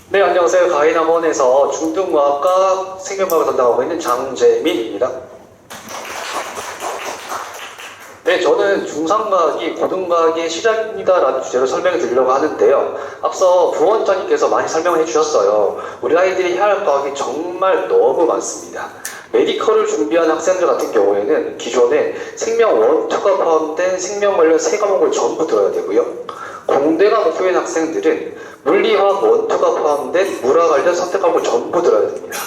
네, 안녕하세요. 가인학원에서 중등과학과 생명과학을 담당하고 있는 장재민입니다. 네, 저는 중상과학이 고등과학의 시작입니다라는 주제로 설명을 드리려고 하는데요. 앞서 부원장님께서 많이 설명을 해주셨어요. 우리 아이들이 해야 할 과학이 정말 너무 많습니다. 메디컬을 준비한 학생들 같은 경우에는 기존에 생명 원투가 포함된 생명 관련 세 과목을 전부 들어야 되고요. 공대가 목표인 학생들은 물리화학 원투가 포함된 물화 관련 선택 과목을 전부 들어야 됩니다.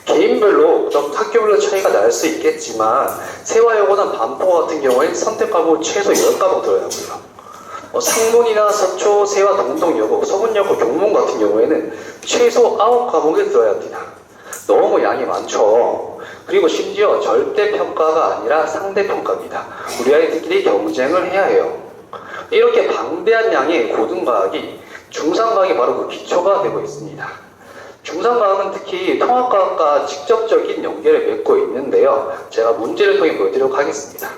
개인별로 좀 학교별로 차이가 날 수 있겠지만 세화여고나 반포 같은 경우엔 선택 과목 최소 10과목 들어야 하고요. 상문이나 서초, 세화, 동동여고, 서문여고, 경문 같은 경우에는 최소 9과목을 들어야 합니다. 너무 양이 많죠. 그리고 심지어 절대평가가 아니라 상대평가입니다. 우리 아이들끼리 경쟁을 해야 해요. 이렇게 방대한 양의 고등과학이 중상과학이 바로 그 기초가 되고 있습니다. 중상과학은 특히 통합과학과 직접적인 연계를 맺고 있는데요. 제가 문제를 통해 보여드리도록 하겠습니다.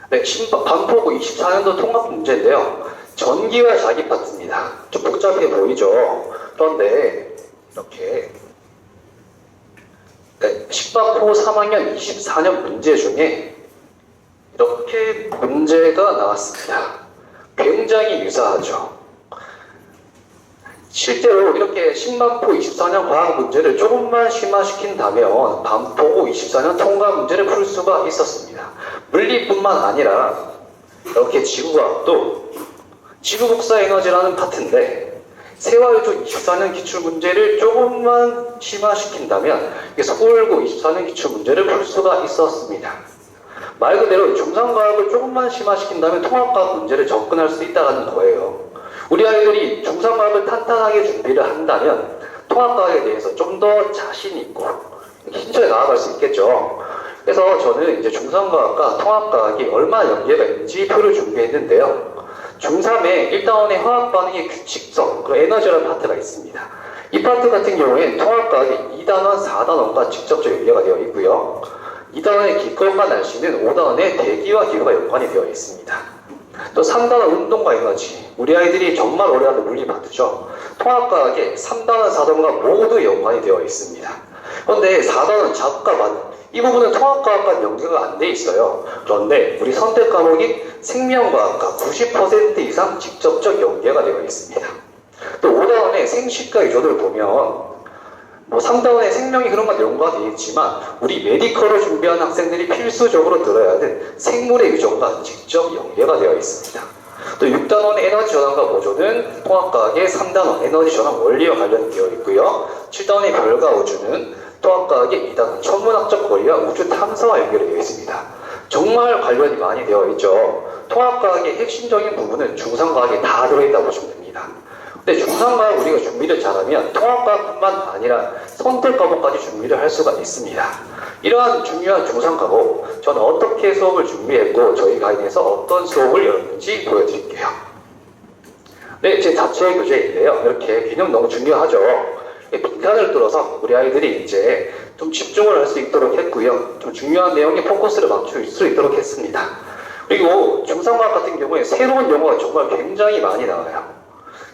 네, 반포고 24년도 통합 문제인데요. 전기와 자기 파트입니다. 좀 복잡해 보이죠? 그런데 이렇게 신반포 3학년 24년 문제 중에 이렇게 문제가 나왔습니다. 굉장히 유사하죠. 실제로 이렇게 신반포 24년 과학 문제를 조금만 심화시킨다면 반포고 24년 통과 문제를 풀 수가 있었습니다. 물리뿐만 아니라 이렇게 지구과학도 지구복사에너지라는 파트인데 세화유조 24년 기출문제를 조금만 심화시킨다면 서울고 24년 기출문제를 풀 수가 있었습니다. 말 그대로 중상과학을 조금만 심화시킨다면 통합과학 문제를 접근할 수 있다는 거예요. 우리 아이들이 중상과학을 탄탄하게 준비를 한다면 통합과학에 대해서 좀 더 자신 있고 힘차게 나아갈 수 있겠죠. 그래서 저는 이제 중상과학과 통합과학이 얼마나 연계가 있는지 표를 준비했는데요. 중3에 1단원의 화학 반응의 규칙성, 그리고 에너지라는 파트가 있습니다. 이 파트 같은 경우에 통합과학이 2단원, 4단원과 직접적 연계가 되어 있고요. 2단원의 기권과 날씨는 5단원의 대기와 기후가 연관이 되어 있습니다. 또 3단원 운동과 에너지, 우리 아이들이 정말 오래 하는 물리 파트죠. 통합과학에 3단원, 4단원과 모두 연관이 되어 있습니다. 그런데 4단원 자극과 반응, 이 부분은 통합과학과 연계가 안 돼 있어요. 그런데 우리 선택 과목이 생명과학과 90% 이상 직접적 연계가 되어 있습니다. 또 5단원의 생식과 유전을 보면 3단원의 생명이 그런과 연관되어 있지만 우리 메디컬을 준비한 학생들이 필수적으로 들어야 하는 생물의 유전과 직접 연계가 되어 있습니다. 또 6단원의 에너지 전환과 보조는 통합과학의 3단원 에너지 전환 원리와 관련되어 있고요. 7단원의 별과 우주는 통합과학의 2단원 천문학적 거리와 우주 탐사와 연결되어 있습니다. 정말 관련이 많이 되어 있죠. 통합과학의 핵심적인 부분은 중상과학에 다 들어있다고 보시면 됩니다. 근데 중상과학 우리가 준비를 잘하면 통합과학뿐만 아니라 선택 과목까지 준비를 할 수가 있습니다. 이러한 중요한 중상과목, 저는 어떻게 수업을 준비했고 저희 가인에서 어떤 수업을 열었는지 보여드릴게요. 네, 제 자체 교재인데요. 이렇게 균형 너무 중요하죠. 빈칸을 뚫어서 우리 아이들이 이제 좀 집중을 할 수 있도록 했고요. 좀 중요한 내용에 포커스를 맞출 수 있도록 했습니다. 그리고 중상과학 같은 경우에 새로운 용어가 정말 굉장히 많이 나와요.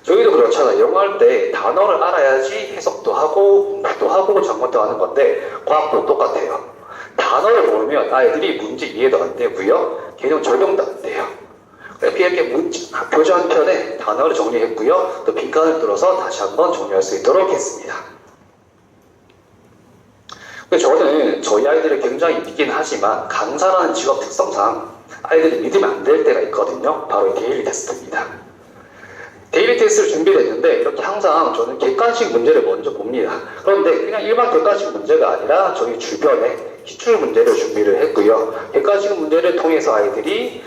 저희도 그렇잖아요. 영어 할 때 단어를 알아야지 해석도 하고 공부도 하고 전공도 하는 건데 과학도 똑같아요. 단어를 모르면 아이들이 문제 이해도 안 되고요. 개념 적용도 안 돼요. 이렇게 교재 한 편에 단어를 정리했고요. 또 빈칸을 뚫어서 다시 한번 정리할 수 있도록 했습니다. 저는 저희 아이들을 굉장히 믿긴 하지만 강사라는 직업 특성상 아이들이 믿으면 안 될 때가 있거든요. 바로 이 데일리 테스트입니다. 데일리 테스트를 준비를 했는데 이렇게 항상 저는 객관식 문제를 먼저 봅니다. 그런데 그냥 일반 객관식 문제가 아니라 저희 주변에 기출 문제를 준비를 했고요. 객관식 문제를 통해서 아이들이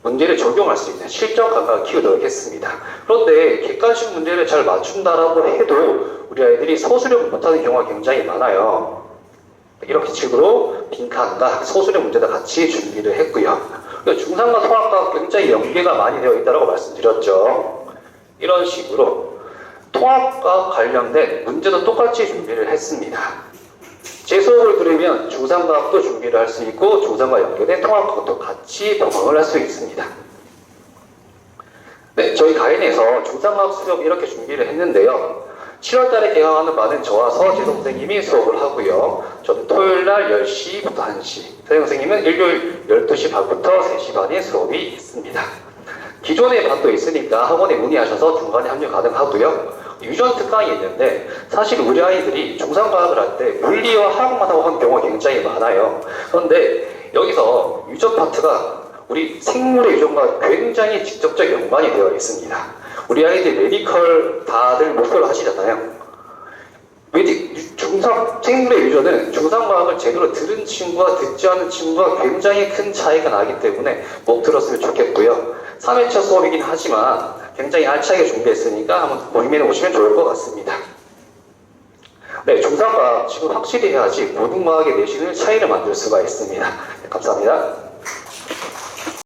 문제를 적용할 수 있는 실전 감각을 키우도록 했습니다. 그런데 객관식 문제를 잘 맞춘다라고 해도 우리 아이들이 소수령 못하는 경우가 굉장히 많아요. 이렇게 식으로 빈칸과 소수령 문제도 같이 준비를 했고요. 중상과 통합과 굉장히 연계가 많이 되어 있다고 말씀드렸죠. 이런 식으로 통합과 관련된 문제도 똑같이 준비를 했습니다. 제 수업을 들으면 중상과학도 준비를 할 수 있고 중상과 연계된 통합과학도 같이 적용을 할 수 있습니다. 네, 저희 가인에서 중상과학 수업 이렇게 준비를 했는데요. 7월달에 개강하는 반은 저와 서재 선생님이 수업을 하고요. 저는 토요일날 10시부터 1시, 서재 선생님은 일요일 12시 반부터 3시 반에 수업이 있습니다. 기존의 반도 있으니까 학원에 문의하셔서 중간에 합류 가능하고요. 유전 특강이 있는데 사실 우리 아이들이 중상과학을 할 때 물리와 화학만 하고 하는 경우가 굉장히 많아요. 그런데 여기서 유전 파트가 우리 생물의 유전과 굉장히 직접적 연관이 되어 있습니다. 우리 아이들 메디컬 다들 목표로 하시잖아요. 생물의 유전은 중상과학을 제대로 들은 친구와 듣지 않은 친구가 굉장히 큰 차이가 나기 때문에 꼭 들었으면 좋겠고요. 3회차 수업이긴 하지만 굉장히 알차게 준비했으니까 한번 고민해 보시면 좋을 것 같습니다. 네, 중상과학 지금 확실히 해야지 고등과학의 내신을 차이를 만들 수가 있습니다. 네, 감사합니다.